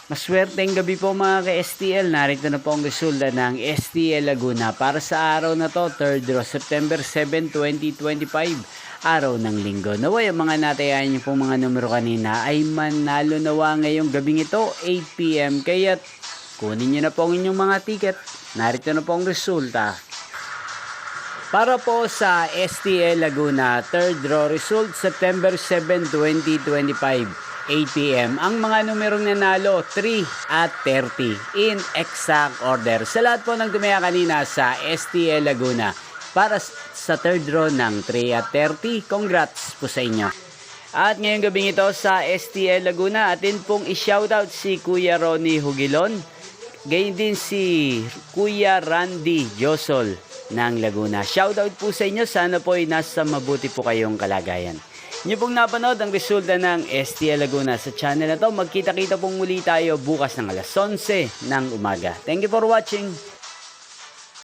Maswerteng gabi po mga ka-STL. Narito na po ang resulta ng STL Laguna para sa araw na to, 3rd draw, September 7, 2025, araw ng linggo. Naway ang mga natayan niyo pong mga numero kanina ay manalo nawa ngayong gabing ito, 8 PM. Kaya kunin niyo na po ang inyong mga ticket. Narito na po ang resulta. Para po sa STL Laguna, 3rd draw result, September 7, 2025. 8 PM. Ang mga numerong nanalo, 3 at 30 in exact order. Sa lahat po ng tumaya kanina sa STL Laguna para sa third draw ng 3 at 30, congrats po sa inyo. At ngayong gabing ito sa STL Laguna, atin pong i-shoutout si Kuya Ronnie Hugilon, gayon din si Kuya Randy Josol ng Laguna. Shoutout po sa inyo, sana po ay nasa mabuti po kayong kalagayan. Inyo pong napanood ang resulta ng STL Laguna sa channel na to. Magkita-kita pong muli tayo bukas ng alas 11 ng umaga. Thank you for watching.